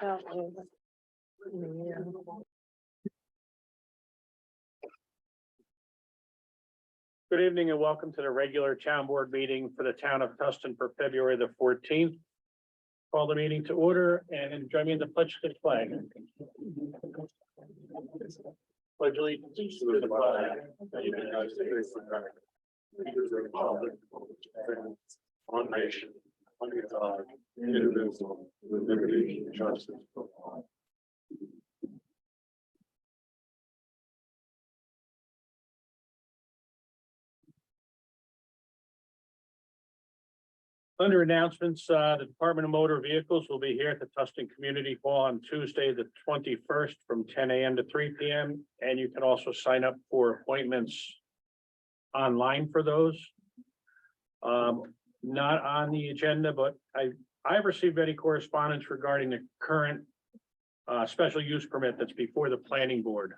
Good evening and welcome to the regular town board meeting for the town of Tustin for February the 14th. Call the meeting to order and join me in the pledge to the flag. Pledge allegiance to the flag of the United States of America, to the republic, one nation, under God, indivisible, with liberty and justice for all. Under announcements, the Department of Motor Vehicles will be here at the Tustin Community Hall on Tuesday, the 21st from 10 a.m. to 3 p.m. And you can also sign up for appointments online for those. Not on the agenda, but I've received any correspondence regarding the current special use permit that's before the planning board.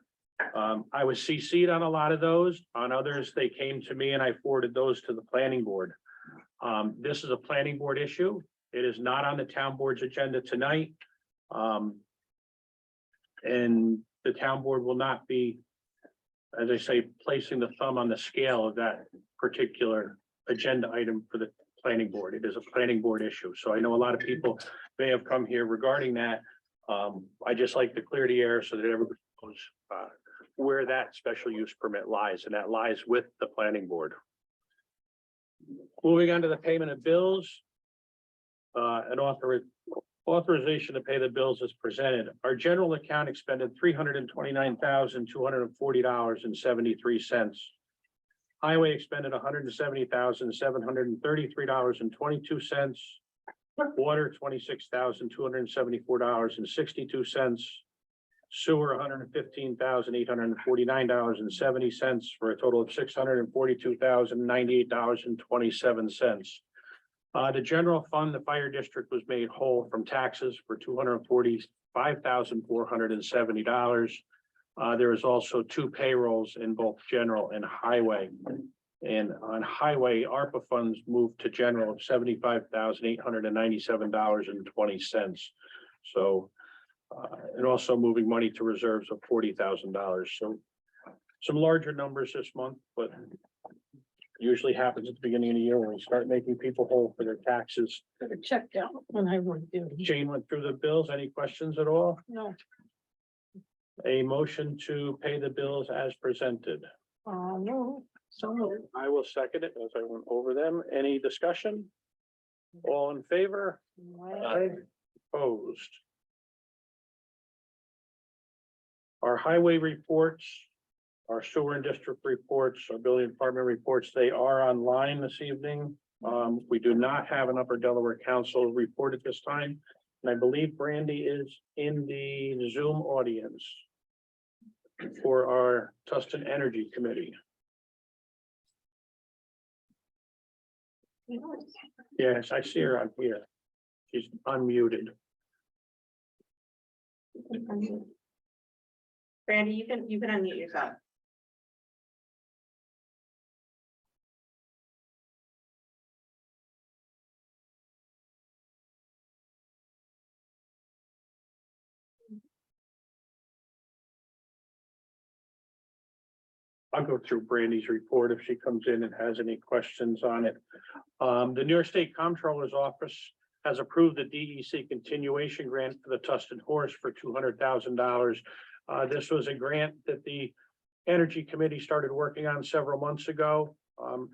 I was CC'd on a lot of those. On others, they came to me and I forwarded those to the planning board. This is a planning board issue. It is not on the town board's agenda tonight. And the town board will not be, as I say, placing the thumb on the scale of that particular agenda item for the planning board. It is a planning board issue. So I know a lot of people may have come here regarding that. I just like to clear the air so that everybody knows where that special use permit lies, and that lies with the planning board. Moving on to the payment of bills. An authorization to pay the bills is presented. Our general account expended $329,240.73. Highway expended $170,733.22. Water, $26,274.62. Sewer, $115,849.70 for a total of $642,098.27. The general fund, the fire district was made whole from taxes for $245,470. There is also two payrolls in both general and highway. And on highway, ARPA funds moved to general of $75,897.20. So and also moving money to reserves of $40,000. So some larger numbers this month, but usually happens at the beginning of the year when we start making people whole for their taxes. Got it checked out when I went through. Jane went through the bills. Any questions at all? No. A motion to pay the bills as presented. No, so moved. I will second it as I went over them. Any discussion? All in favor? Opposed? Our highway reports, our sewer and district reports, our building department reports, they are online this evening. We do not have an Upper Delaware Council report at this time. And I believe Brandy is in the Zoom audience for our Tustin Energy Committee. Yes, I see her on here. She's unmuted. Brandy, you can unmute yourself. I'll go through Brandy's report if she comes in and has any questions on it. The New York State Comptroller's Office has approved the DEC continuation grant for the Tustin Horse for $200,000. This was a grant that the Energy Committee started working on several months ago.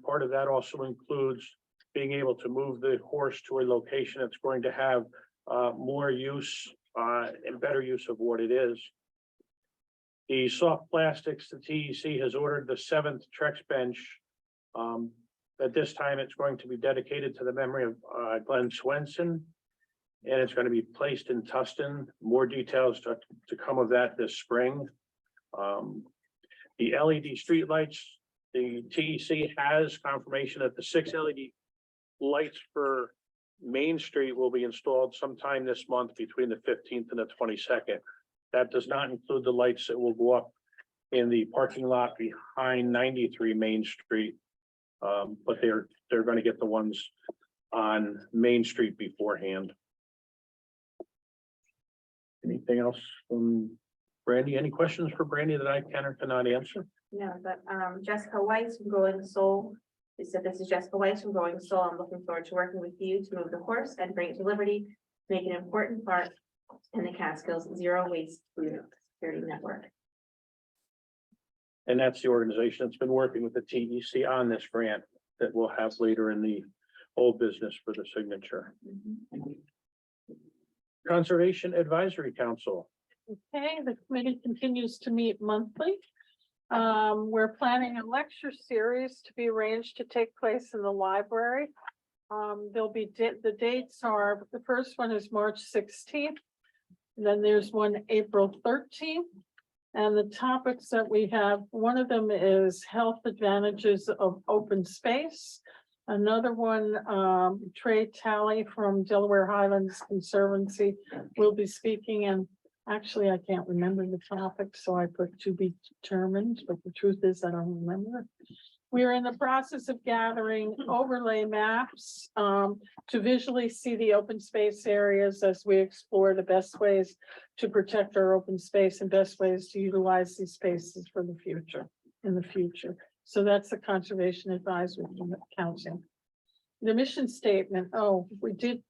Part of that also includes being able to move the horse to a location that's going to have more use and better use of what it is. The soft plastics, the TEC has ordered the 7th Trex bench. At this time, it's going to be dedicated to the memory of Glenn Swenson. And it's going to be placed in Tustin. More details to come of that this spring. The LED streetlights, the TEC has confirmation that the 6 LED lights for Main Street will be installed sometime this month between the 15th and the 22nd. That does not include the lights that will go up in the parking lot behind 93 Main Street. But they're going to get the ones on Main Street beforehand. Anything else from Brandy? Any questions for Brandy that I can or cannot answer? No, but Jessica Weiss from Going Soul. They said, this is Jessica Weiss from Going Soul. I'm looking forward to working with you to move the horse and bring it to Liberty. Make an important part in the Catskills Zero Waste Food Security Network. And that's the organization that's been working with the TEC on this grant that we'll have later in the old business for the signature. Conservation Advisory Council. Okay, the committee continues to meet monthly. We're planning a lecture series to be arranged to take place in the library. There'll be, the dates are, the first one is March 16th. Then there's one April 13th. And the topics that we have, one of them is health advantages of open space. Another one, Trey Talley from Delaware Highlands Conservancy will be speaking, and actually I can't remember the topic, so I put to be determined, but the truth is I don't remember. We are in the process of gathering overlay maps to visually see the open space areas as we explore the best ways to protect our open space and best ways to utilize these spaces for the future, in the future. So that's the Conservation Advisory Council. The mission statement, we did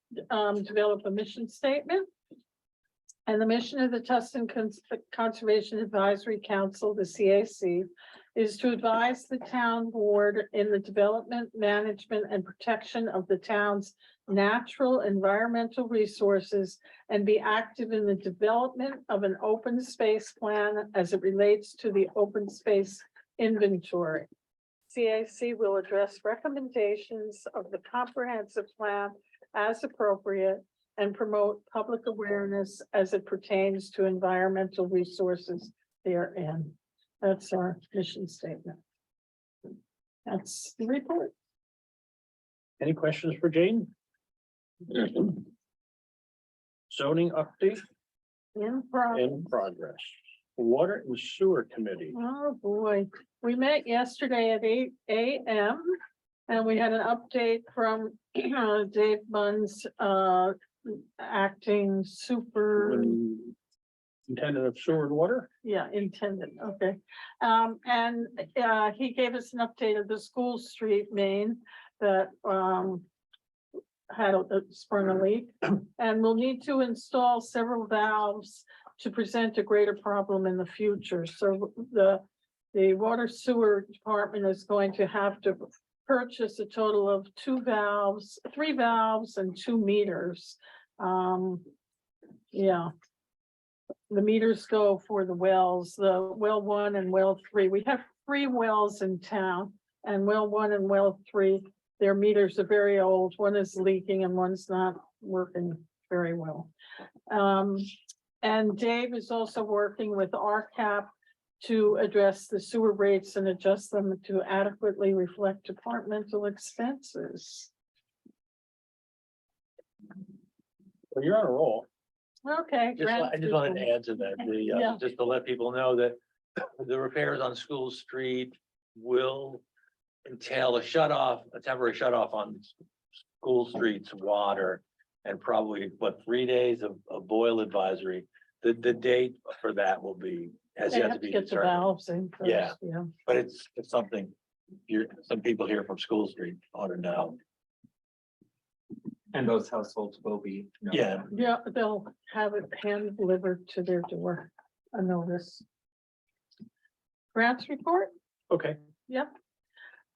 develop a mission statement. And the mission of the Tustin Conservation Advisory Council, the CAC, is to advise the town board in the development, management, and protection of the town's natural environmental resources and be active in the development of an open space plan as it relates to the open space inventory. CAC will address recommendations of the comprehensive plan as appropriate and promote public awareness as it pertains to environmental resources therein. That's our mission statement. That's the report. Any questions for Jane? Zoning update In progress. in progress. Water and Sewer Committee. Oh, boy. We met yesterday at 8 a.m. and we had an update from Dave Bunn's acting Intendant of Sewer and Water. intended, okay. And he gave us an update of the School Street main that had sprung a leak. And we'll need to install several valves to present a greater problem in the future. So the water sewer department is going to have to purchase a total of 3 valves and 2 meters. Yeah. The meters go for the wells, the well 1 and well 3. We have 3 wells in town, and well 1 and well 3, their meters are very old. One is leaking and one's not working very well. And Dave is also working with RCAP to address the sewer rates and adjust them to adequately reflect departmental expenses. Well, you're on a roll. Okay. I just wanted to add to that, Yeah. just to let people know that the repairs on School Street will entail a temporary shut off on School Street's water, and probably, 3 days of boil advisory. The date for that will be, has They yet to have to be get the determined, valves in first. Yeah. Yeah. but it's something some people here from School Street ought to know. And those households will be. Yeah, Yeah, they'll have it hand delivered to their door, a notice. Grants report, Okay,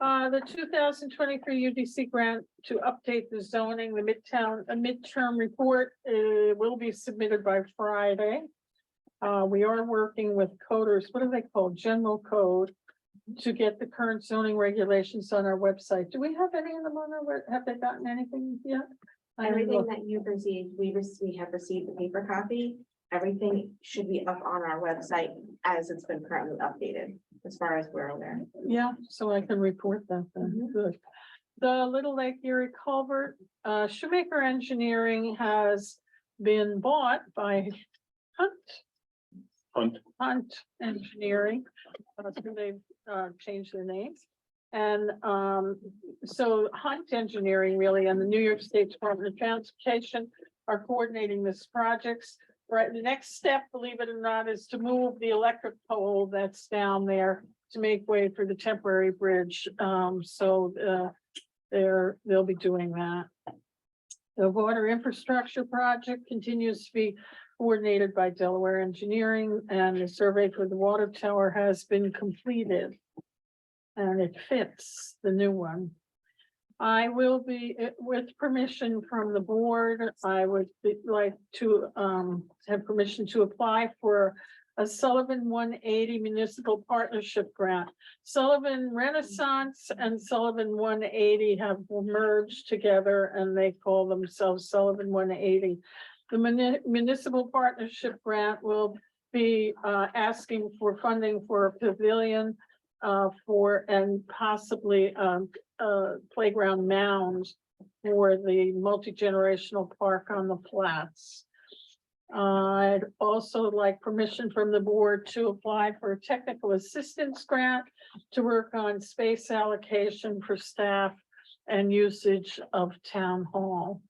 the 2023 UDC grant to update the zoning, the midterm report, will be submitted by Friday. We are working with coders, what are they called? General Code, to get the current zoning regulations on our website. Do we have any of them on our, have they gotten anything yet? I didn't Everything look. that you've received, we have received the paper copy. Everything should be up on our website as it's been currently updated, as far as we're aware. Yeah, so I can report that then, good. The Little Lake Erie Culvert, Shoemaker Engineering has been bought by Hunt Engineering. They've changed their names. And so Hunt Engineering really and the New York State Department of Transportation are coordinating this project. right, the next step, believe it or not, is to move the electric pole that's down there to make way for the temporary bridge. They'll be doing that. The water infrastructure project continues to be coordinated by Delaware Engineering, and the survey for the water tower has been completed. And it fits the new one. I will be, with permission from the board, I would like to have permission to apply for a Sullivan 180 Municipal Partnership Grant. Sullivan Renaissance and Sullivan 180 have merged together and they call themselves Sullivan 180. The Municipal Partnership Grant will be asking for funding for a pavilion and possibly playground mound for the multi-generational park on the flats. I'd also like permission from the board to apply for a technical assistance grant to work on space allocation for staff and usage of town hall.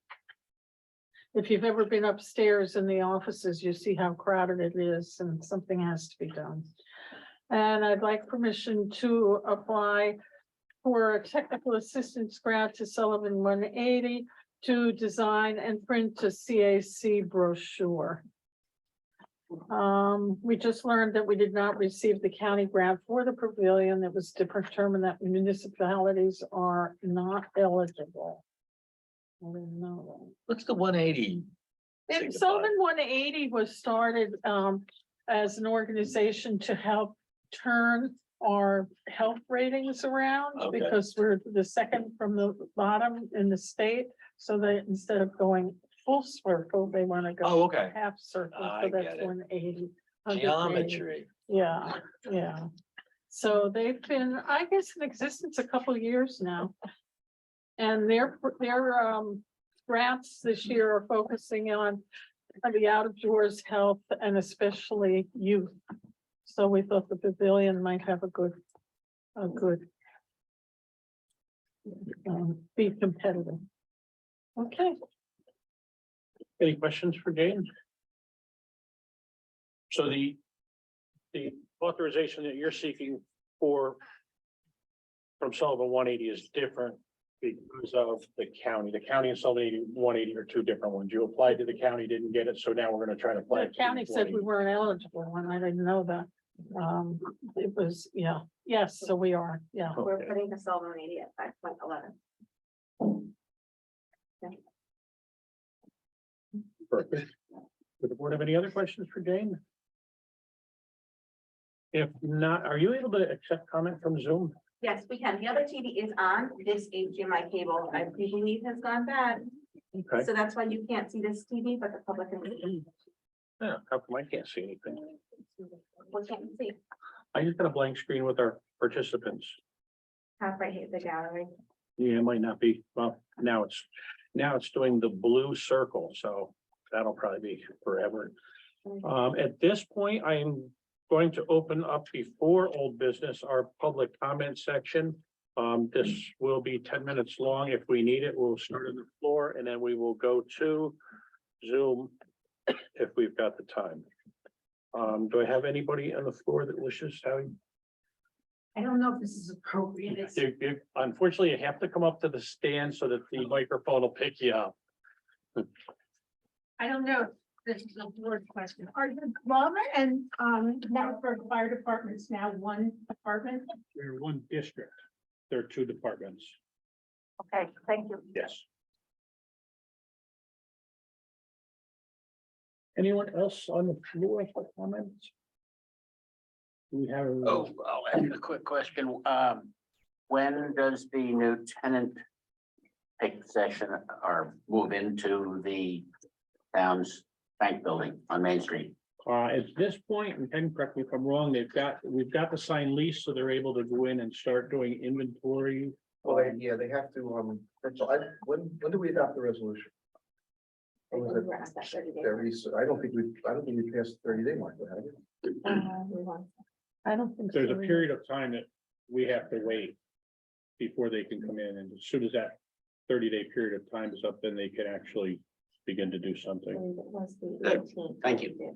If you've ever been upstairs in the offices, you see how crowded it is and something has to be done. And I'd like permission to apply for a technical assistance grant to Sullivan 180 to design and print a CAC brochure. We just learned that we did not receive the county grant for the pavilion. It was determined that municipalities are not eligible. I didn't know that. What's the 180? And Sullivan 180 was started as an organization to help turn our health ratings around, Okay. because we're the second from the bottom in the state. So they, instead of going full circle, they want to go Oh, okay. half circle. I So that's get it. 180. 180. Geometry. Yeah, yeah. So they've been, I guess, in existence a couple of years now. And their grants this year are focusing on the out of doors health and especially youth. So we thought the pavilion might have a good be competitive. Okay, Any questions for Jane? So the authorization that you're seeking for from Sullivan 180 is different because of the county. The county and Sullivan 180 are two different ones. You applied to the county, didn't get it, so now we're gonna try to apply. the county said we weren't eligible and I didn't know that. It was, yeah, yes, so we are, yeah. We're Okay. putting the Sullivan 180 at 5.11. Perfect. Does the board have any other questions for Jane? If not, are you able to accept comment from Zoom? Yes, we can. The other TV is on. This HDMI cable, I do believe has gone bad. Okay. So that's why you can't see this TV, but the public can see. Yeah, how come I can't see anything? What can't you see? I just got a blank screen with our participants. Half right here, the gallery. Yeah, it might not be, well, now it's doing the blue circle, so that'll probably be forever. At this point, I'm going to open up before old business, our public comment section. This will be 10 minutes long. If we need it, we'll start on the floor and then we will go to Zoom if we've got the time. Do I have anybody on the floor that wishes, Howie? I don't know if this is appropriate. Unfortunately, you have to come up to the stand so that the microphone will pick you up. I don't know. This is a board question. Are the Glover and Network Fire Departments now one department? We're one district. There are two departments. Okay, thank you. Yes. Anyone else on the floor for comments? Do we have? Oh, I'll ask a quick question. When does the new tenant take possession or move into the town's bank building on Main Street? At this point, and Ken, correct me if I'm wrong, we've got the signed lease, so they're able to go in and start doing inventory. Well, they have to, when do we adopt the resolution? I Or was think it we're at that 30 day. very soon? I don't think we passed the 30-day mark, have we? We want- I don't think. so There's a either. period of time that we have to wait before they can come in, and as soon as that 30-day period of time is up, then they can actually begin to do I something. believe it was the Good. 18th. Thank you.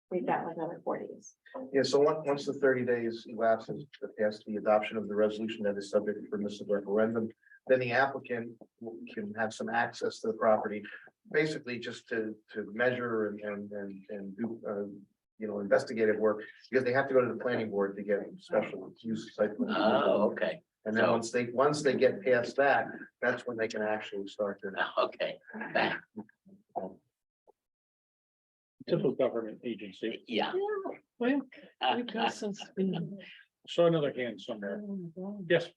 We've got like another 4 days. Yeah, so once the 30 days elapses, past the adoption of the resolution that is subject to permissive referendum, then the applicant can have some access to the property, basically just to measure and do, investigative work, because they have to go to the planning board to get special use site. plan approval. Oh, okay, And then so- once they get past that, that's when they can actually start their. okay, thank, Typical government agency. yeah. Well, we've got some speed. So another hand somewhere. Yes,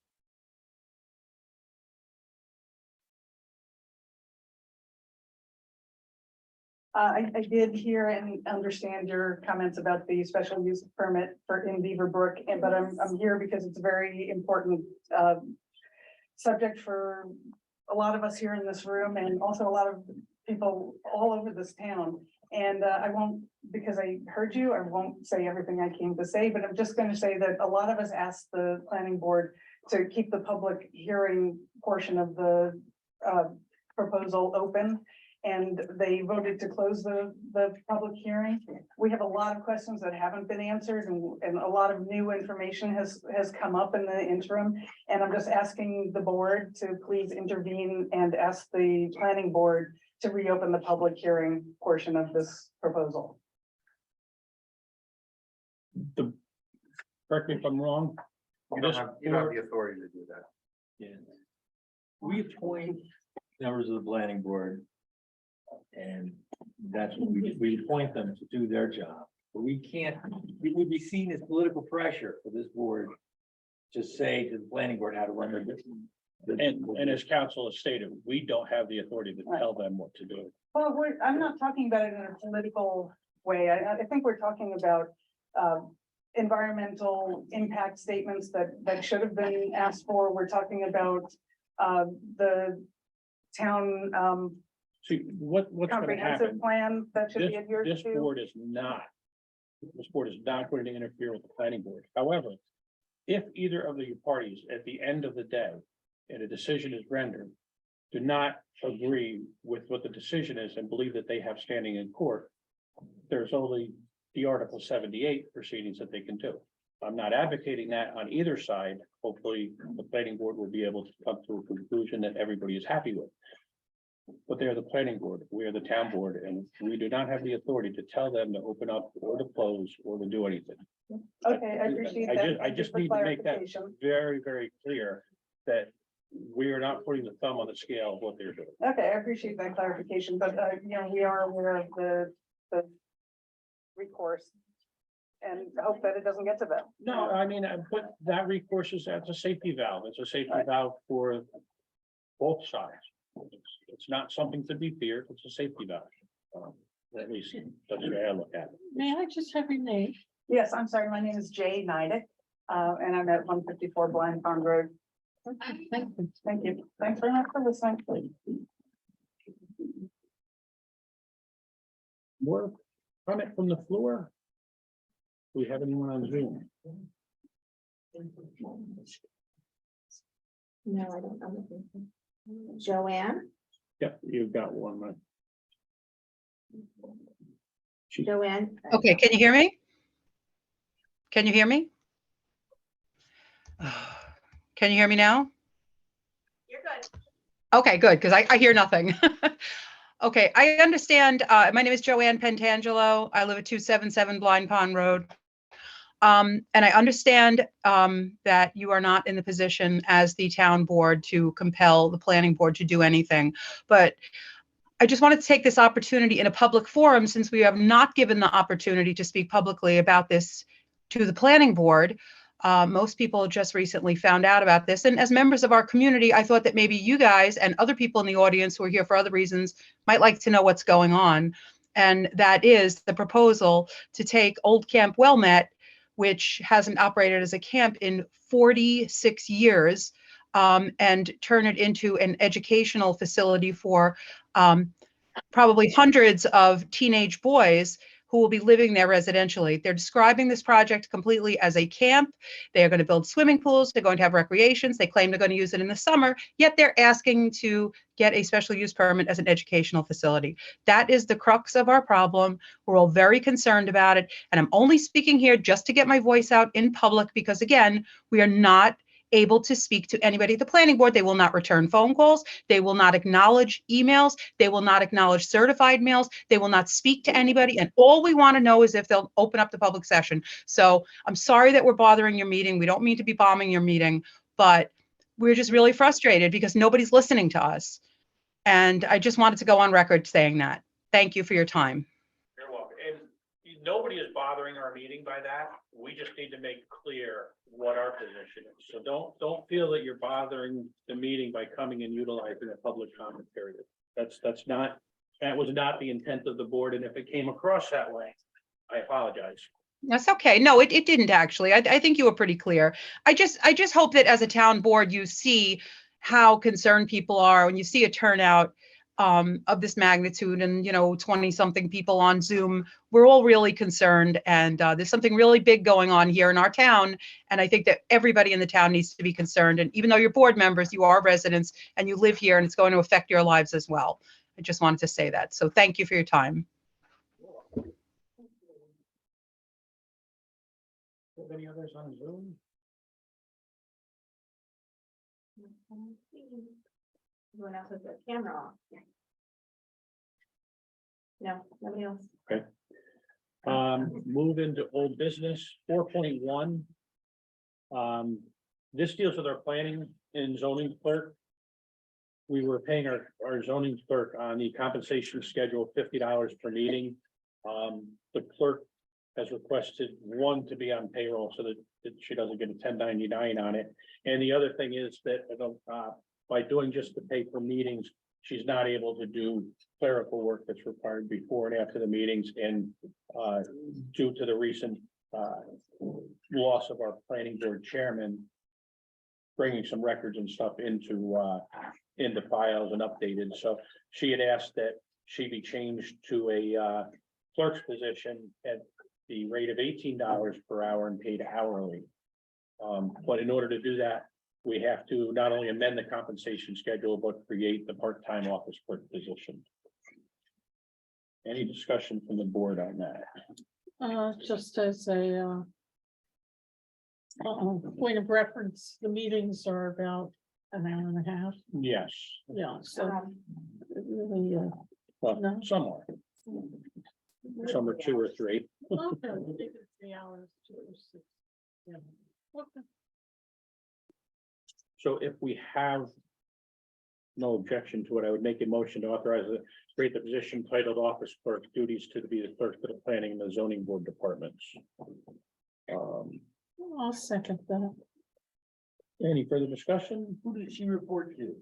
I did hear and understand your comments about the special use permit in Beaver Brook, but I'm here because it's a very important subject for a lot of us here in this room and also a lot of people all over this town. And I won't, because I heard you, I won't say everything I came to say, but I'm just going to say that a lot of us asked the planning board to keep the public hearing portion of the proposal open. And they voted to close the public hearing. We have a lot of questions that haven't been answered and a lot of new information has come up in the interim. And I'm just asking the board to please intervene and ask the planning board to reopen the public hearing portion of this proposal. correct me if I'm wrong. You don't have the authority to do that. Yeah. We appoint members of the planning board. And that's what we appoint them to do their job, but we can't, it would be seen as political pressure for this board. To say to the planning board how to run their business. And as council has stated, we don't have the authority to tell them what to do. Well, I'm not talking about it in a political way. I think we're talking about environmental impact statements that should have been asked for. We're talking about the town See, what's gonna comprehensive happen? plan that should This, be adhered this to. board is not. This board is not going to interfere with the planning board. However, if either of the parties at the end of the day, and a decision is rendered, do not agree with what the decision is and believe that they have standing in court, there's only the Article 78 proceedings that they can do. I'm not advocating that on either side. Hopefully, the planning board will be able to come to a conclusion that everybody is happy with. But they're the planning board, we are the town board, and we do not have the authority to tell them to open up or to close or to do anything. Okay, I appreciate that. I just need to make that very, very clear that we are not putting the thumb on the scale of what they're doing. Okay, I appreciate that clarification, but we are aware of the recourse. And hope that it doesn't get to them. No, I mean, but that recourse is, that's a safety valve. It's a safety valve for both sides. It's not something to be feared. It's a safety valve. At least that's the way I look at it. May I just have your name? Yes, I'm sorry, my name is Jay Nidek, and I'm at 154 Blind Pond Road. Thank you. Thank you. Thanks very much for listening. More comment from the floor? Do we have anyone on Zoom? No, I don't know. Joanne, Yep, you've got one, right? Joanne. Okay, can you hear me? Can you hear me? Can you hear me now? You're good. Okay, good, because I hear nothing. Okay, I understand. My name is Joanne Pentangelo. I live at 277 Blind Pond Road. And I understand that you are not in the position as the town board to compel the planning board to do anything. But I just wanted to take this opportunity in a public forum, since we have not given the opportunity to speak publicly about this to the planning board. Most people just recently found out about this. And as members of our community, I thought that maybe you guys and other people in the audience who are here for other reasons might like to know what's going on. And that is the proposal to take Old Camp Wilmette, which hasn't operated as a camp in 46 years, and turn it into an educational facility for probably hundreds of teenage boys who will be living there residentially. They're describing this project completely as a camp. They are going to build swimming pools. They're going to have recreations. They claim they're going to use it in the summer, yet they're asking to get a special use permit as an educational facility. That is the crux of our problem. We're all very concerned about it. And I'm only speaking here just to get my voice out in public because, again, we are not able to speak to anybody at the planning board. They will not return phone calls. They will not acknowledge emails. They will not acknowledge certified mails. They will not speak to anybody. And all we want to know is if they'll open up the public session. So I'm sorry that we're bothering your meeting. We don't mean to be bombing your meeting, but we're just really frustrated because nobody's listening to us. And I just wanted to go on record saying that. Thank you for your time. You're welcome. And nobody is bothering our meeting by that. We just need to make clear what our position is. So don't feel that you're bothering the meeting by coming and utilizing a public comment period. That was not the intent of the board. And if it came across that way, I apologize. That's okay. No, it didn't actually. I think you were pretty clear. I just hope that as a town board, you see how concerned people are when you see a turnout of this magnitude and, 20 something people on Zoom. We're all really concerned and there's something really big going on here in our town. And I think that everybody in the town needs to be concerned. And even though you're board members, you are residents and you live here and it's going to affect your lives as well. I just wanted to say that. So thank you for your time. Any others on Zoom? Everyone else has their camera off. No, nobody else. Move into old business, 4.1. This deals with our planning and zoning clerk. We were paying our zoning clerk on the compensation schedule, $50 per meeting. The clerk has requested one to be on payroll so that she doesn't get a 1099 on it. And the other thing is that by doing just the pay for meetings, she's not able to do clerical work that's required before and after the meetings. And due to the recent loss of our planning board chairman, bringing some records and stuff into files and updated. So she had asked that she be changed to a clerk's position at the rate of $18 per hour and paid hourly. But in order to do that, we have to not only amend the compensation schedule, but create the part-time office clerk position. Any discussion from the board on that? Just as a point of reference, the meetings are about an hour and a half. Yes, Yeah, so it really, well, No. some are. Some are 2 or 3. okay, I think it's 3 hours, 2 or 6. Yeah. Okay. So if we have no objection to it, I would make a motion to authorize the create the position titled office clerk, duties to be the clerk for the planning and the zoning board departments. I'll second that. Any further discussion? Who did she report to?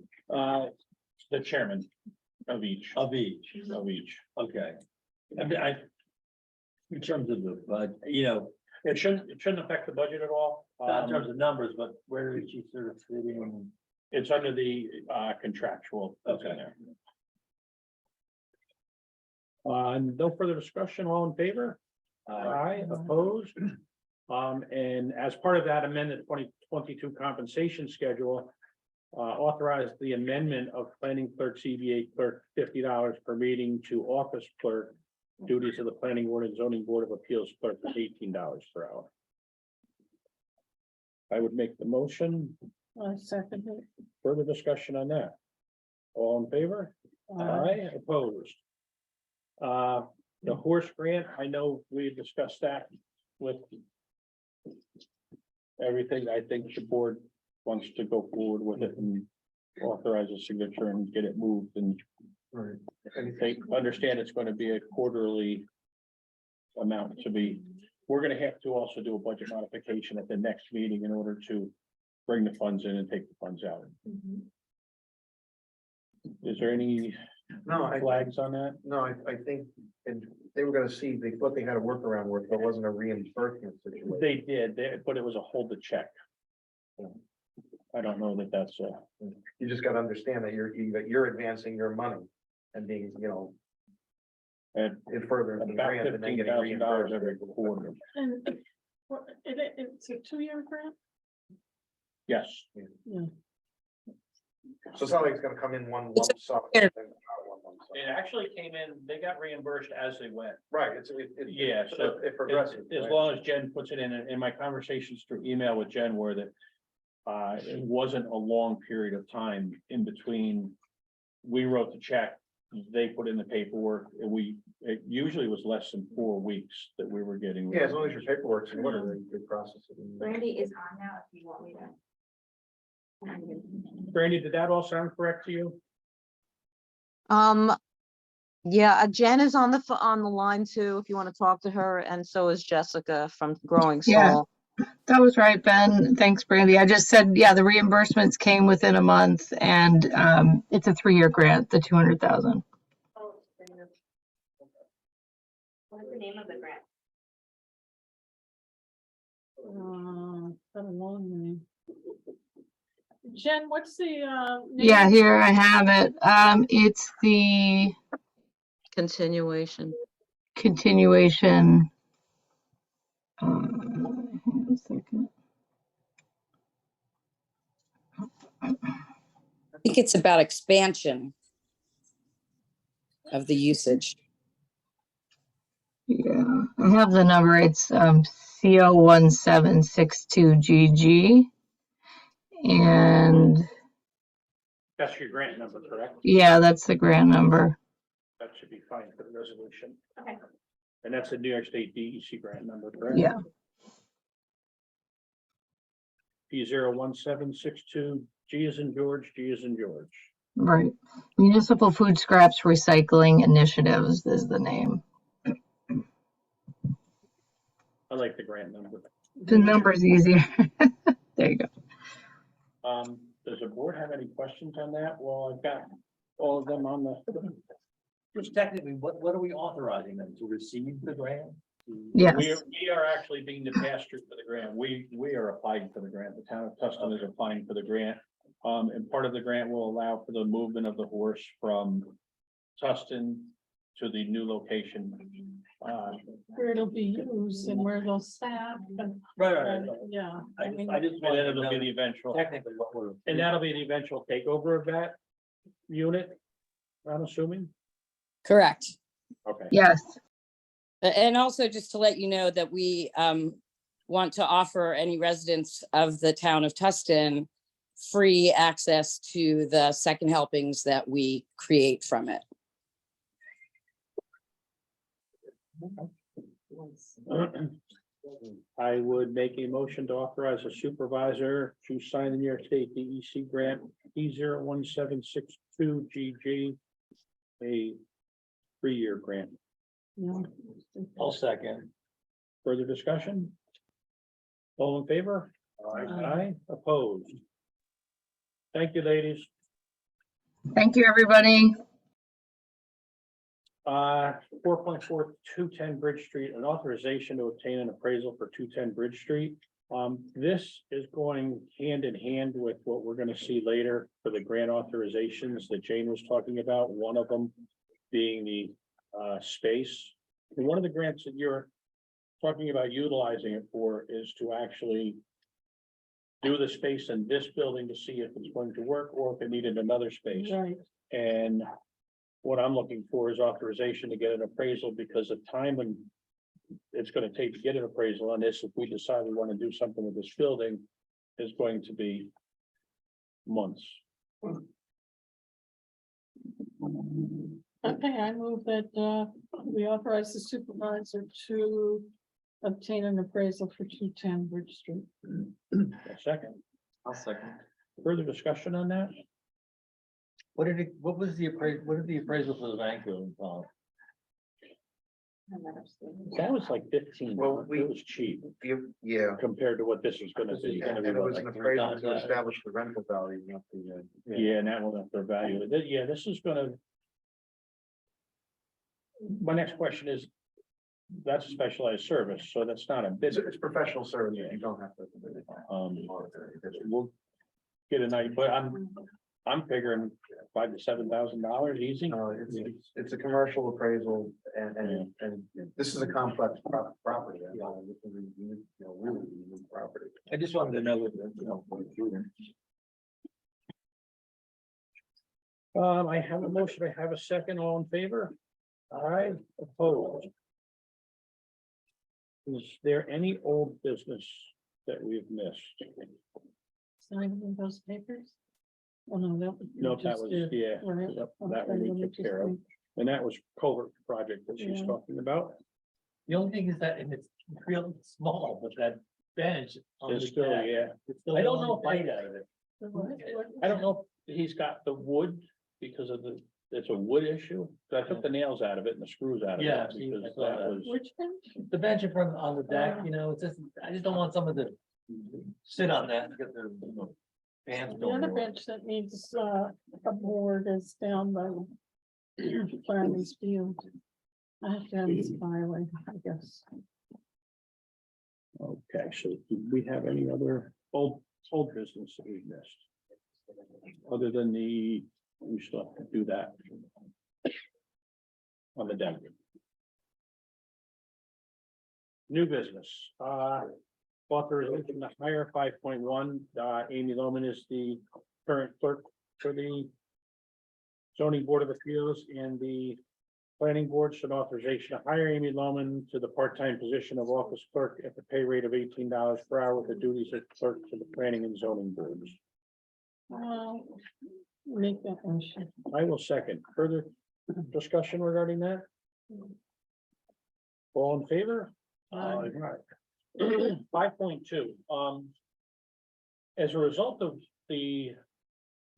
The chairman of each. Of each. Okay. I mean, in terms of the, It shouldn't affect the budget at all. not in terms of numbers, but where is she sort of fitting? It's under the contractual. that's in there. No further discussion, all in favor? Aye, opposed. And as part of that amended 2022 compensation schedule, authorize the amendment of planning clerk, CBA clerk, $50 per meeting to office clerk, duties of the planning board and zoning board of appeals clerk at $18 per hour. I would make the motion. I second it. Further discussion on that? All in favor? Aye, opposed. The horse grant, I know we discussed that with everything. I think the board wants to go forward with it and authorize a signature and get it moved and Right. they understand it's going to be a quarterly amount to be. We're going to have to also do a budget modification at the next meeting in order to bring the funds in and take the funds out. Is there any No, flags on that? no, I think, and they were gonna see, they thought they had a workaround work, but it wasn't a reimbursement situation. They did, but it was a hold the check. I don't know that that's You just gotta understand that you're advancing your money and being, At further. the about grant and then getting $15,000 reimbursed. every quarter. And it's a 2-year grant? Yes. So it's not like it's gonna come in one lump sum. Yeah. and then out one lump sum. It actually came in, they got reimbursed as they went. Right, Yeah, so it progresses. As long as Jen puts it in my conversations through email with Jen were that. It wasn't a long period of time in between. We wrote the check, they put in the paperwork, and it usually was less than 4 weeks that we were getting. Yeah, as long as your paperwork's in order, they process it. Brandy is on now if you want me to. Brandy, did that all sound correct to you? Yeah, Jen is on on the line too, if you want to talk to her, and so is Jessica from Growing Yeah. Soul. That was right, Ben. Thanks, Brandy. I just said, yeah, the reimbursements came within a month and it's a 3-year grant, the 200,000. What is the name of the grant? Got a long name. Jen, what's the, Yeah, name? here I have it. It's the Continuation. continuation. Hang on a second. I think it's about expansion of the usage. Yeah, I have the number. It's CO1762GG. And That's your grant number, correct? yeah, that's the grant number. That should be fine for the resolution. Okay. And that's a New York State DEC grant number, correct? Yeah. P01762, G is in George, G is in George. Right. Municipal Food Scraps Recycling Initiatives is the name. I like the grant number. The number's easier. There you go. Does the board have any questions on that? Well, I've got all of them on the. Just technically, what are we authorizing them to receive the grant? Yes. We are actually being the pass-through for the grant. We are applying for the grant. The town of Tustin is applying for the grant. And part of the grant will allow for the movement of the horse from Tustin to the new location. Where it'll be used and where they'll staff and, Right, yeah. I I mean, just And wanted then to it'll know be the eventual, technically what we're. and that'll be the eventual takeover of that unit, I'm assuming? Correct. Okay. Yes. And also just to let you know that we want to offer any residents of the town of Tustin free access to the second helpings that we create from it. I would make a motion to authorize a supervisor to sign the New York State DEC grant P01762GG, a 3-year grant. yeah. I'll second. Further discussion? All in favor? Aye, opposed. Thank you, ladies. Thank you, everybody. 4.4, 210 Bridge Street, an authorization to obtain an appraisal for 210 Bridge Street. This is going hand in hand with what we're gonna see later for the grant authorizations that Jane was talking about, one of them being the space. And one of the grants that you're talking about utilizing it for is to actually do the space in this building to see if it's going to work or if it needed another space. Right. And what I'm looking for is authorization to get an appraisal because the time when it's gonna take to get an appraisal on this, if we decide we want to do something with this building, is going to be months. Okay, I move that we authorize the supervisor to obtain an appraisal for 210 Bridge Street. A second, I'll second. further discussion on that? What did the appraisal for the bank do? That was like 15. Well, It was cheap Yeah. compared to what this is gonna be. And it was an appraisal to establish the rental value, not the. Yeah, and that will have their value. Yeah, this is gonna. My next question is, that's a specialized service, so that's not a It's, bid. it's professional service, you don't have to. We'll get a night, but I'm figuring $5,000 to $7,000 easy. No, it's a commercial appraisal and this is a complex property. Really unique property. I just wanted to know what, I have a motion, I have a second, all in favor? Aye, opposed. Is there any old business that we've missed? Signing those papers? Oh, no, that. No, that was, yeah, Right. yep, that one we took care of, and that was culvert project that she's Yeah. talking about. the only thing is that, and it's real small, but that bench. on It's the still, deck, yeah, it's still I don't on know the if I- bite out of it. I don't know if he's got the wood because of it's a wood issue. So I took the nails out of it and the screws out of it. Yeah, see, Because I saw that that. was, Which bench? The bench in front on the deck, you know, it's just, I just don't want someone to sit on that and get their, pants The going. other bench that needs, a board is down by Fireman's Field. I have to have this filing, I guess. okay, so do we have any other old business that we've missed? Other than we still have to do that. On the deck. New business, authorization to hire 5.1, Amy Loman is the current clerk for the zoning board of appeals, and the planning board should authorization to hire Amy Loman to the part-time position of office clerk at the pay rate of $18 per hour with the duties of clerk to the planning and zoning boards. Make that motion. I will second. Further discussion regarding that? All in favor? Aye. 5.2, as a result of the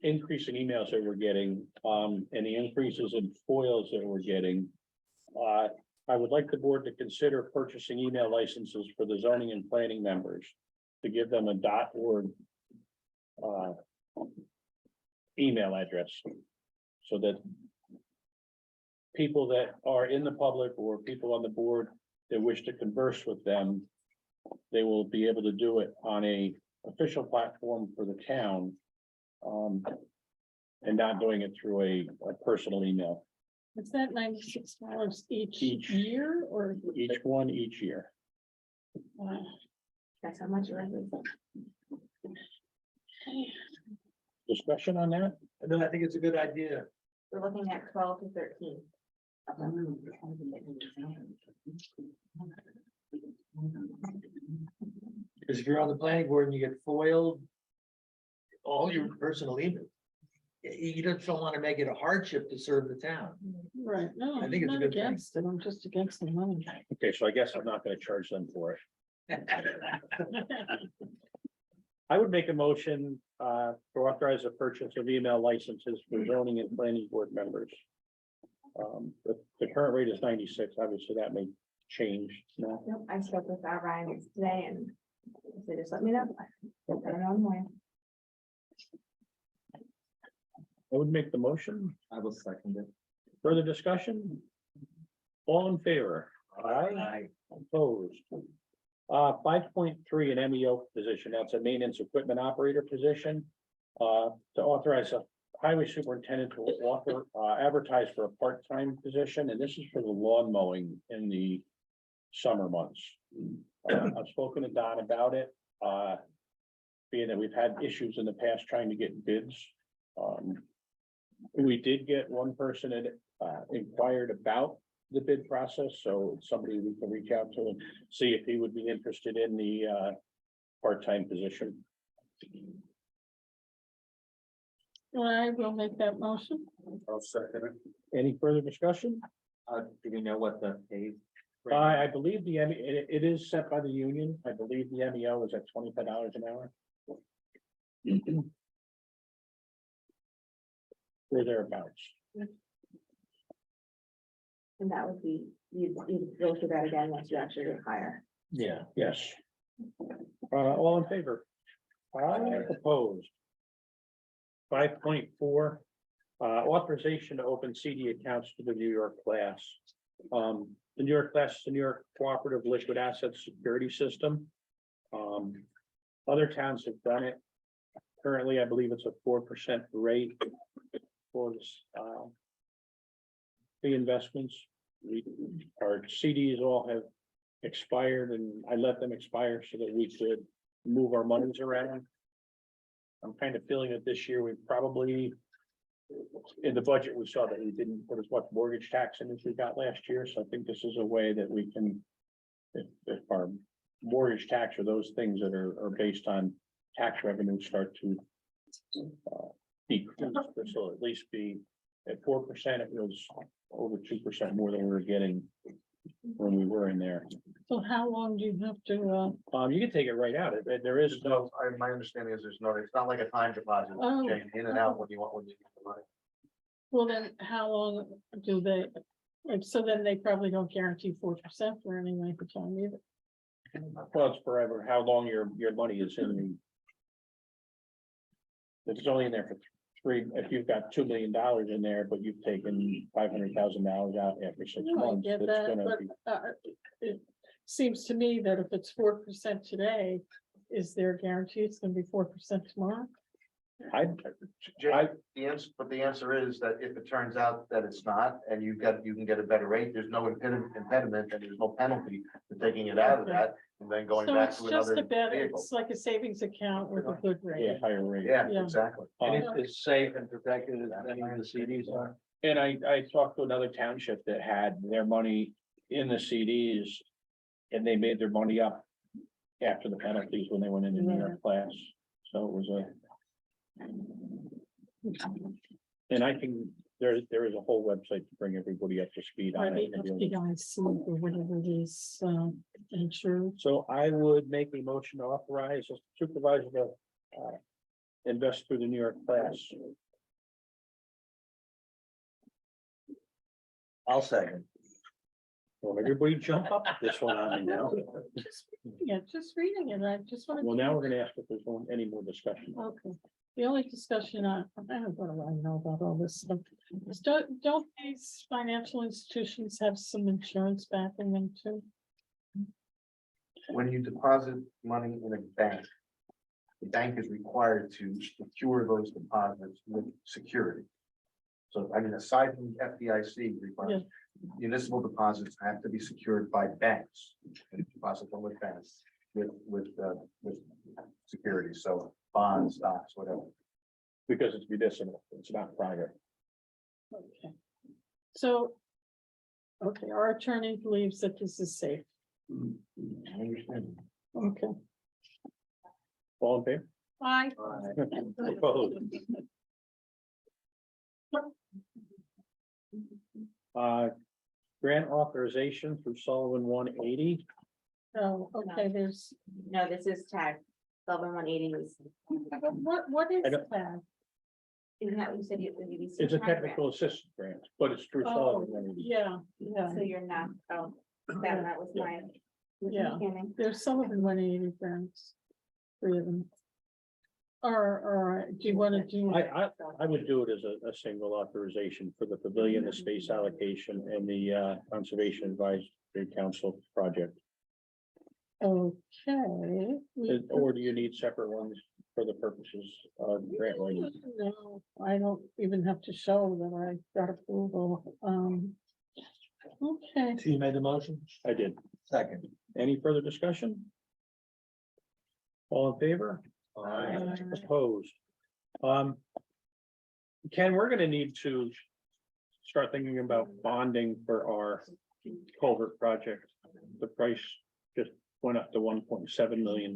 increase in emails that we're getting, and the increases in foils that we're getting, I would like the board to consider purchasing email licenses for the zoning and planning members to give them a .org email address so that people that are in the public or people on the board that wish to converse with them, they will be able to do it on a official platform for the town. And not doing it through a personal email, Is that $96 each Each. year or? each one each year. That's how much it is. Discussion on that? No, I think it's a good idea. We're looking at 12 to 13. Because if you're on the planning board and you get foiled, all your personal email, you just don't want to make it a hardship to serve the town. Right, no, I I'm think it's a not good thing. against it, I'm just against the money. Okay, so I guess I'm not gonna charge them for it. I would make a motion to authorize the purchase of email licenses for zoning and planning board members. The current rate is 96, obviously that may change now. Nope, I spoke with Ryan today and they just let me know. I don't know when. I would make the motion. I will second it. Further discussion? All in favor? Aye. Opposed? 5.3, an MEO position, that's a maintenance equipment operator position. To authorize a highway superintendent to advertise for a part-time position, and this is for the lawn mowing in the summer months. I've spoken to Don about it, being that we've had issues in the past trying to get bids. We did get one person that inquired about the bid process, so it's somebody we can reach out to and see if he would be interested in the part-time position. I will make that motion. I'll second it. Any further discussion? Do we know what the pay? I believe it is set by the union. I believe the MEO is at $25 an hour. Or thereabouts. And that would be, you'd go through that again once you actually hire. Yeah. Yes. All in favor? Aye, opposed. 5.4, authorization to open CD accounts to the New York class. The New York class is the New York Cooperative Liquid Asset Security System. Other towns have done it. currently, I believe it's a 4% rate for this, the investments. Our CDs all have expired and I let them expire so that we could move our monies around. I'm kind of feeling that this year we probably, in the budget, we saw that we didn't put as much mortgage tax in as we got last year, so I think this is a way that we can, if our mortgage tax or those things that are based on tax revenue start to decrease, this will at least be at 4%, it was over 2% more than we were getting when we were in there. So how long do you have to, You can take it right out. There is no, My understanding is there's no, it's not like a time deposit, Oh. change in and out when you want, when you need the money. well, then how long do they, and so then they probably don't guarantee 4% for any length of time either. well, it's forever, how long your money is in the. It's only in there for three, if you've got $2 million in there, but you've taken $500,000 out after 6 No, I months. get it's that, gonna but be- it seems to me that if it's 4% today, is there a guarantee it's gonna be 4% tomorrow? Jay, the answer is that if it turns out that it's not, and you can get a better rate, there's no impediment, and there's no penalty for taking it out of Okay. that, and then going So back it's to just another a better, vehicle. it's like a savings account with a good Yeah, rate. higher rate. Yeah, Yeah. exactly. And it's safe and protected as any of the CDs are. And I talked to another township that had their money in the CDs. And they made their money up after the penalties when they went into New York class. So it was and I can, there is a whole website to bring everybody up to speed Or on the it. FDIC or whatever it is, insured. So I would make a motion to authorize the supervisor to invest through the New York class. I'll second. Well, everybody jump up at this one on me now. Just reading it, I just want to. Well, now we're gonna ask if there's any more discussion. Okay, the only discussion what do I know about all this stuff? Is don't these financial institutions have some insurance backing them too? When you deposit money in a bank, the bank is required to secure those deposits with security. So, I mean, aside from FDIC requirements, municipal deposits have to be secured by banks. And deposit them with banks, with security, so bonds, stocks, whatever. Because it's medicinal, it's not private. Okay. So, okay, our attorney believes that this is safe. I understand. Okay. All in favor? Bye. Opposed? Grant authorization through Sullivan 180. Oh, okay, there's, No, this is tag. Sullivan 180 is, what is I don't- that? isn't that what you said? You It's a technical assistance grant, but it's through Oh, Sullivan 180. yeah, yeah, So you're not, that was my. Yeah. understanding. there's some of them 180 grants. 3 of them. Or, do you want to do? I would do it as a single authorization for the pavilion, the space allocation, and the Conservation Advisory Council project. Okay. Or do you need separate ones for the purposes of grant writing? No, I don't even have to show that I got approval. Okay, So you made the motion? I did. Second. Any further discussion? All in favor? Aye. Opposed? Ken, we're gonna need to start thinking about bonding for our culvert project. The price just went up to $1.7 million.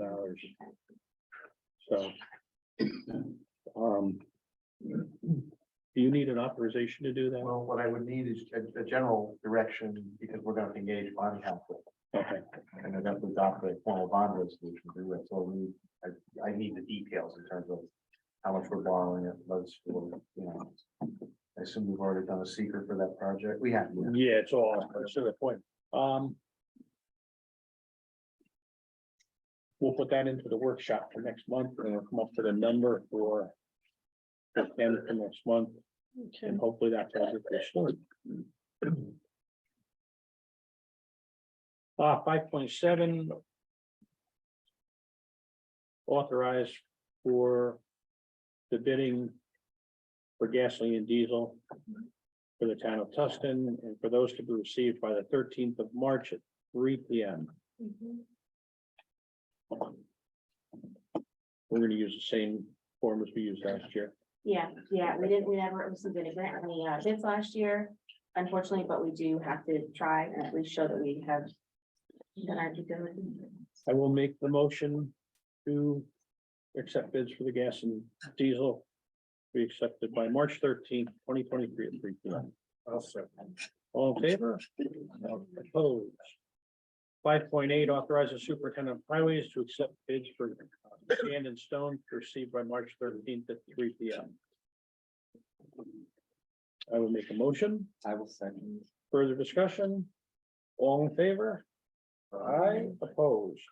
So. Do you need an authorization to do that? Well, what I would need is a general direction, because we're gonna engage bond counsel. Okay, And they're going to adopt a formal bond resolution to do it, so I need the details in terms of how much we're borrowing it, what's for, you know. I assume we've already done a secret for that project, we have. yeah, it's all to the point. We'll put that into the workshop for next month, and we'll come up with a number for the end for next month, okay. and hopefully that's how it start. 5.7. Authorized for the bidding for gasoline and diesel for the town of Tustin, and for those to be received by the 13th of March at 3 p.m. We're gonna use the same form as we used last year. Yeah, we never received any grant, any bids last year, unfortunately, but we do have to try and at least show that we have done our due diligence. I will make the motion to accept bids for the gas and diesel. Be accepted by March 13th, 2023 at 3 p.m. All in favor? Opposed? 5.8, authorize the superintendent of highways to accept bids for sand and stone received by March 13th at 3 p.m. I will make a motion. I will second. Further discussion? All in favor? Aye, opposed.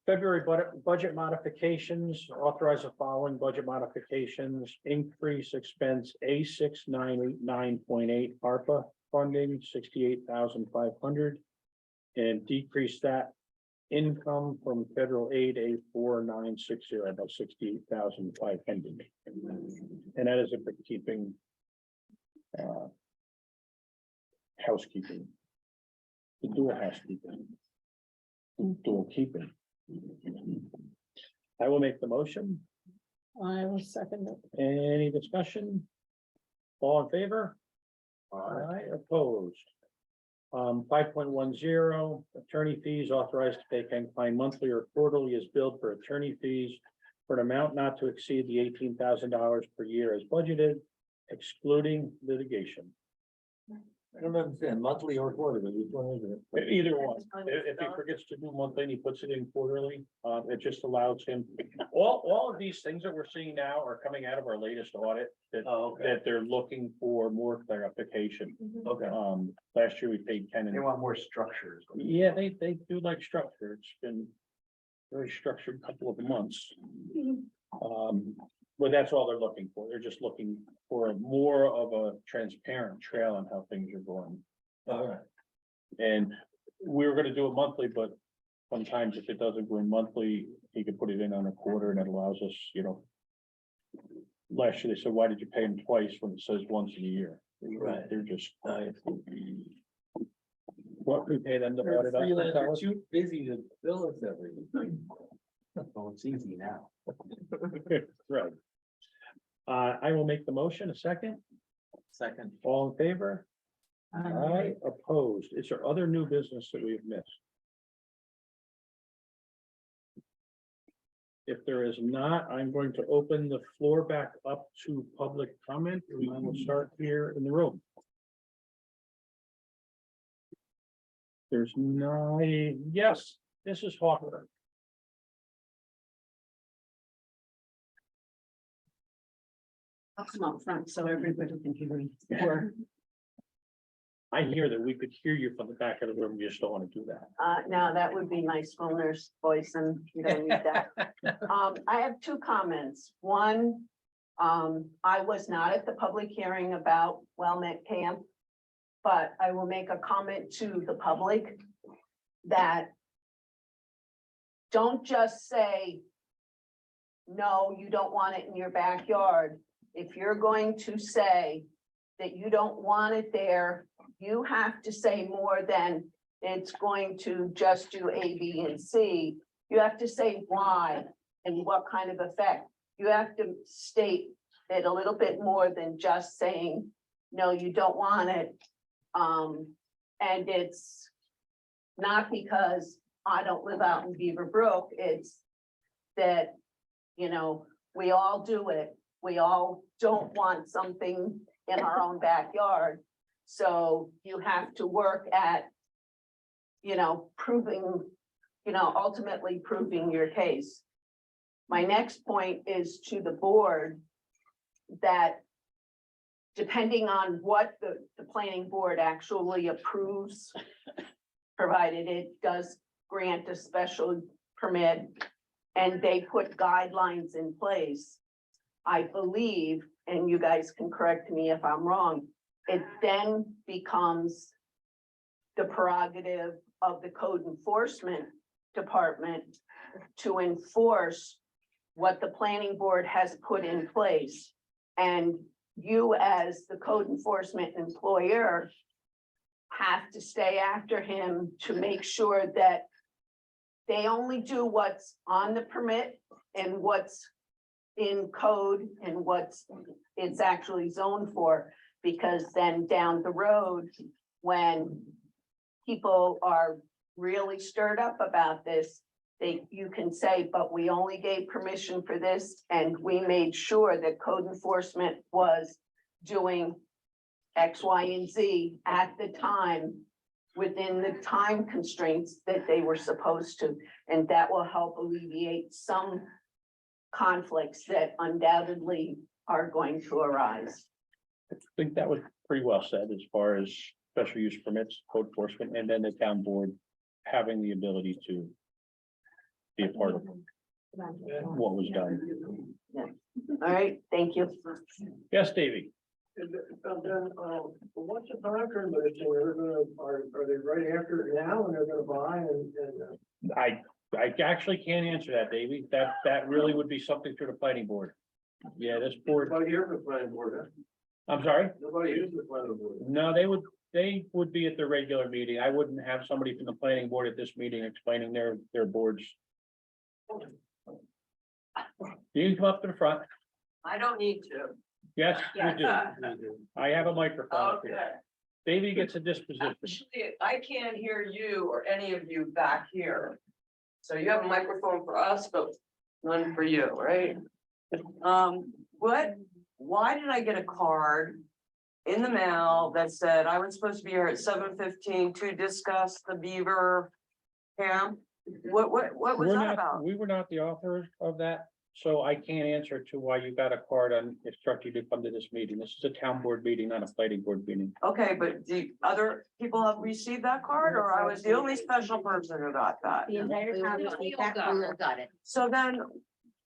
February budget modifications, authorize the following budget modifications, increase expense A6989.8 ARPA funding, 68,500. And decrease that income from federal aid A4960 about 68,500. And that is a bookkeeping. Housekeeping. The dual housekeeping. Dual keeping. I will make the motion. I will second it. Any discussion? All in favor? Aye, opposed. 5.10, attorney fees authorized to pay Ken Klein monthly or quarterly as billed for attorney fees for an amount not to exceed the $18,000 per year as budgeted, excluding litigation. I don't understand, monthly or quarterly, which one is it? Either one. If he forgets to do monthly and he puts it in quarterly, it just allows him, all of these things that we're seeing now are coming out of our latest audit. That, Oh, okay, that they're looking for more clarification. okay. Last year we paid Ken They and, want more structures. yeah, they do like structure. It's been very structured couple of months. But that's all they're looking for. They're just looking for more of a transparent trail on how things are going. All right. And we were gonna do it monthly, but sometimes if it doesn't go in monthly, he could put it in on a quarter and it allows us, last year they said, why did you pay him twice when it says once in a year? Right. They're just, I what we pay them to audit us. Freelancer, too busy to bill us everything. Oh, it's easy now. Right. I will make the motion, a second. Second. All in favor? Aye, opposed. Is there other new business that we've missed? If there is not, I'm going to open the floor back up to public comment, and I will start here in the room. There's no, yes, this is Hawker. I'll come up front so everybody can hear me. I hear that we could hear you from the back of the room, you just don't want to do that. No, that would be my school nurse voice and you don't need that. I have two comments. One, I was not at the public hearing about Wellmet Camp. But I will make a comment to the public that don't just say, no, you don't want it in your backyard. If you're going to say that you don't want it there, you have to say more than it's going to just do A, B, and C. You have to say why and what kind of effect. You have to state it a little bit more than just saying, no, you don't want it. And it's not because I don't live out in Beaver Brook, it's that, we all do it. We all don't want something in our own backyard. So you have to work at, proving, ultimately proving your case. My next point is to the board that depending on what the planning board actually approves, provided it does grant a special permit and they put guidelines in place, I believe, and you guys can correct me if I'm wrong, it then becomes the prerogative of the code enforcement department to enforce what the planning board has put in place. And you, as the code enforcement employer, have to stay after him to make sure that they only do what's on the permit and what's in code and what's it's actually zoned for. Because then down the road, when people are really stirred up about this, you can say, but we only gave permission for this, and we made sure that code enforcement was doing X, Y, and Z at the time within the time constraints that they were supposed to, and that will help alleviate some conflicts that undoubtedly are going to arise. I think that was pretty well said as far as special use permits, code enforcement, and then the town board having the ability to be a part of what was done. All right, thank you. Yes, Davey? What's the time frame, but if they're gonna, are they right after it now and they're gonna buy and? I actually can't answer that, Davey. That really would be something through the planning board. Yeah, this board, Nobody here for the planning board, huh? I'm sorry? Nobody here for the planning board. No, they would be at the regular meeting. I wouldn't have somebody from the planning board at this meeting explaining their boards. You can come up to the front. I don't need to. Yes, you do. I have a microphone up here. Okay. Davey gets a disposition. Actually, I can't hear you or any of you back here. So you have a microphone for us, but none for you, right? Why did I get a card in the mail that said I was supposed to be here at 7:15 to discuss the beaver camp? What was that about? We were not the authors of that, so I can't answer to why you got a card on instructing you to come to this meeting. This is a town board meeting, not a planning board meeting. Okay, but do other people have received that card, or I was the only special person who got that? The entire town received that got it. So then,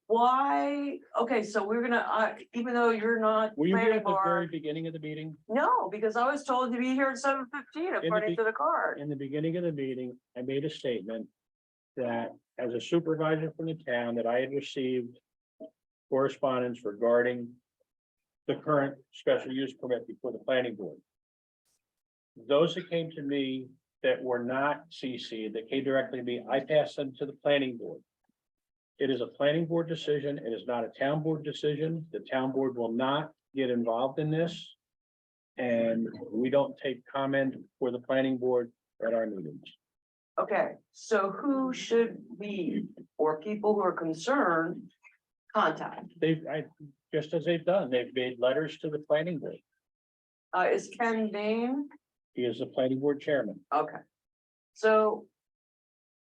why, okay, so we're gonna, even though you're not Were you here planning at the very board, beginning of the meeting? no, because I was told to be here at 7:15 according to the card. In the beginning of the meeting, I made a statement that as a supervisor from the town, that I had received correspondence regarding the current special use permit before the planning board. Those that came to me that were not CC, that came directly to me, I passed them to the planning board. It is a planning board decision. It is not a town board decision. The town board will not get involved in this. And we don't take comment for the planning board at our meetings. Okay, so who should we, or people who are concerned, contact? Just as they've done, they've made letters to the planning board. Is Ken Dane? He is the planning board chairman. Okay. So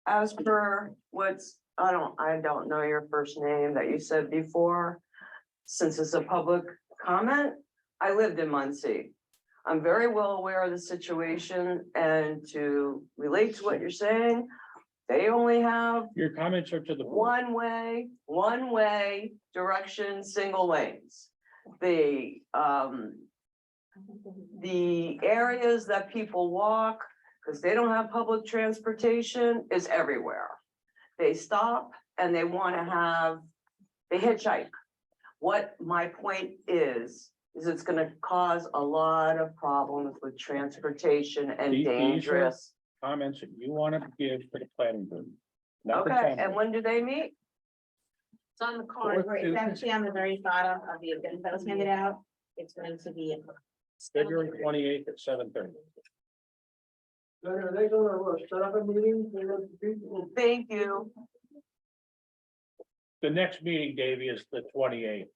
as per what's, I don't know your first name that you said before, since it's a public comment, I lived in Muncie. I'm very well aware of the situation, and to relate to what you're saying, they only have Your comments are to the board. one way direction, single lanes. The areas that people walk, because they don't have public transportation, is everywhere. They stop and they want to they hitchhike. What my point is it's gonna cause a lot of problems with transportation and These are dangerous. Comments that you want to give to the planning board. not the Okay, town and board. when do they meet? It's on the card, it's actually on the very bottom of the agenda that was handed out. It's going to be. February 28th at 7:30. Then are they gonna set up a meeting for those people? Thank you. The next meeting, Davey, is the 28th.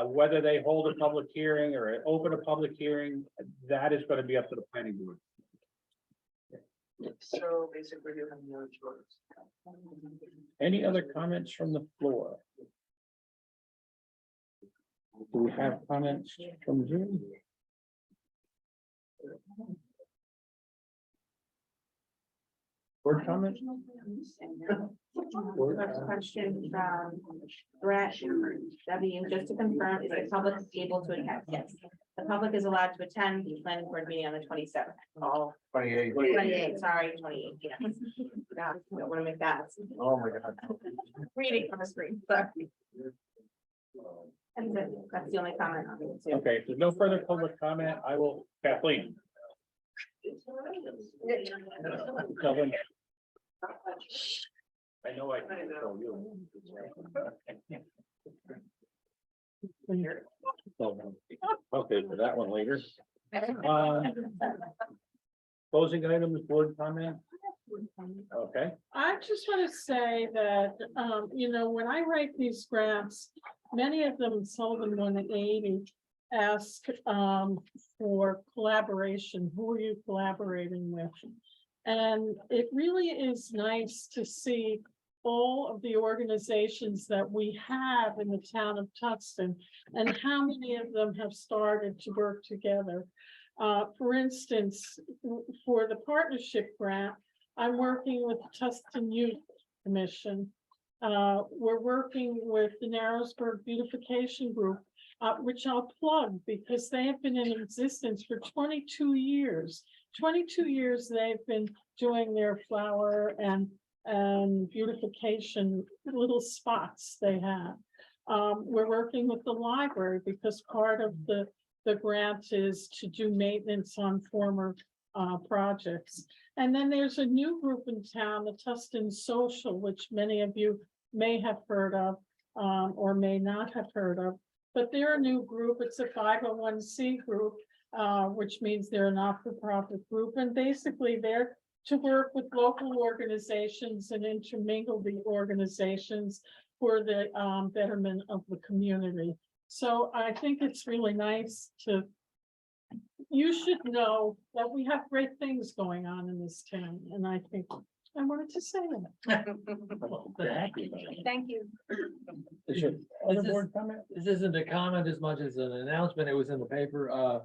Whether they hold a public hearing or open a public hearing, that is going to be up to the planning board. So basically you have no choice. Any other comments from the floor? Do we have comments from Zoom? Board comment? First question from Brett W, just to confirm, is the public able to attend? Yes. The public is allowed to attend the planning board meeting on the 27th. Oh, 28. 28, sorry, 28, yeah. Forgot, don't want to make that Oh, my God. reading on the screen, sorry. And that's the only comment on it. too. Okay, if there's no further public comment, I will, Kathleen. Kathleen. I know I can control you. Okay, for that one later. Closing items, board comment? Okay, I just want to say that, when I write these grants, many of them, Sullivan 180, ask for collaboration. Who are you collaborating with? And it really is nice to see all of the organizations that we have in the town of Tuxton and how many of them have started to work together. For instance, for the partnership grant, I'm working with the Tustin Youth Commission. We're working with the Narrowsburg Beautification Group, which I'll plug because they have been in existence for 22 years. 22 years they've been doing their flower and beautification little spots they have. We're working with the library because part of the grant is to do maintenance on former projects. And then there's a new group in town, the Tustin Social, which many of you may have heard of or may not have heard of. But they're a new group. It's a 501c group, which means they're a not-for-profit group. And basically they're to work with local organizations and intermingle the organizations for the betterment of the community. So I think it's really nice to, you should know that we have great things going on in this town. And I think I wanted to say that. Thank you. is it other board comment? This isn't a comment as much as an announcement. It was in the paper.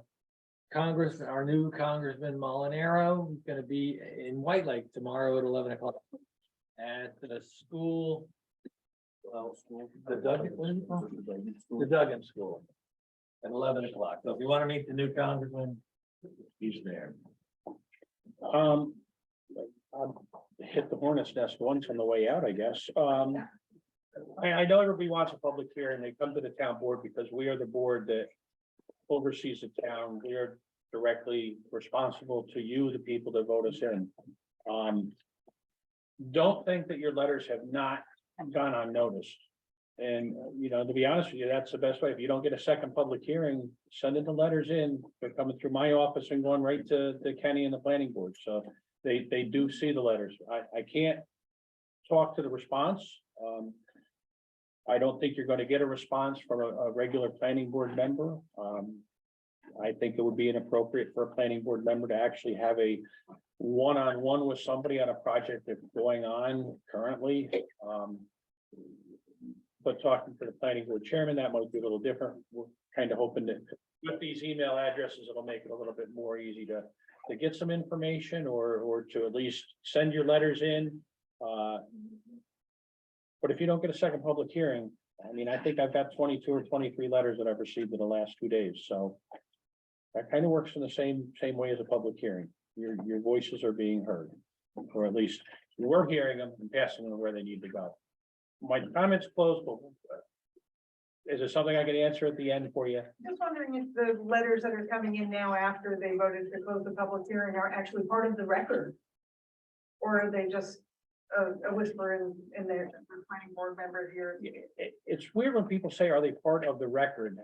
Congress, our new Congressman Molinaro is gonna be in White Lake tomorrow at 11 o'clock. At the school. Well, the Duggan School. At 11 o'clock. So if you want to meet the new Congressman, he's there. I hit the hornet's nest once on the way out, I guess. I know everybody wants a public hearing. They come to the town board because we are the board that oversees the town. We are directly responsible to you, the people that vote us in. Don't think that your letters have not gone unnoticed. And, to be honest with you, that's the best way. If you don't get a second public hearing, send in the letters in. They're coming through my office and going right to Kenny and the planning board. So they do see the letters. I can't talk to the response. I don't think you're going to get a response from a regular planning board member. I think it would be inappropriate for a planning board member to actually have a one-on-one with somebody on a project that's going on currently. But talking to the planning board chairman, that might be a little different. We're kind of hoping that with these email addresses, it'll make it a little bit more easy to get some information or to at least send your letters in. But if you don't get a second public hearing, I think I've got 22 or 23 letters that I've received in the last 2 days, so. That kind of works in the same way as a public hearing. Your voices are being heard, or at least we're hearing them and passing them where they need to go. My comments closed, but is there something I can answer at the end for you? Just wondering if the letters that are coming in now after they voted to close the public hearing are actually part of the record? Or are they just a whisper in their planning board member here? It's weird when people say, are they part of the record?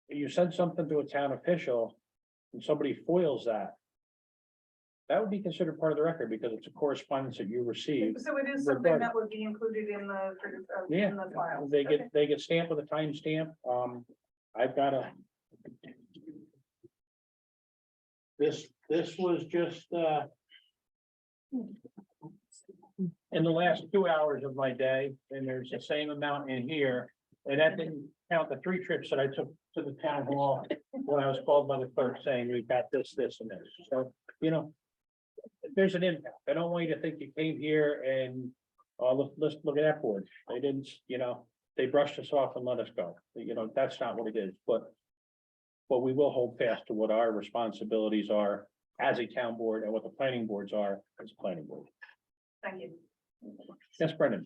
You send something to a town official and somebody foils that. That would be considered part of the record because it's a correspondence that you received. So it is something that would be included in the, Yeah, in the file. they get stamped with a timestamp. I've got this was just, in the last 2 hours of my day, and there's the same amount in here. And that didn't count the 3 trips that I took to the town hall when I was called by the clerk saying, we've got this, and this. So, there's an impact. I don't want you to think you came here and, oh, let's look at that board. They didn't, they brushed us off and let us go. That's not what it is, but we will hold fast to what our responsibilities are as a town board and what the planning boards are as a planning board. Thank you. Yes, Brendan?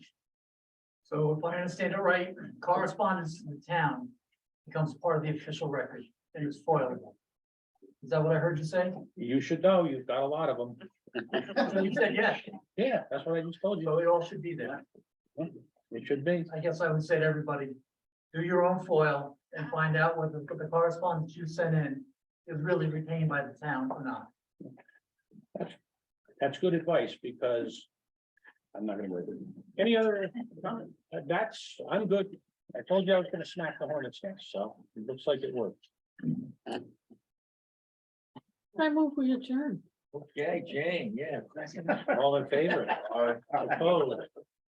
So if I understand it right, correspondence in the town becomes part of the official record and is foilable. Is that what I heard you say? You should know, you've got a lot of them. So you said yes, Yeah, that's what I just told you. so it all should be there. It should be. I guess I would say to everybody, do your own foil and find out whether the correspondence you sent in is really retained by the town or not. That's good advice because I'm not gonna work with it. Any other, I'm good. I told you I was gonna smack the hornet's nest, so it looks like it worked. I move we adjourn. Okay, Jane, yeah. All in favor? Opposed?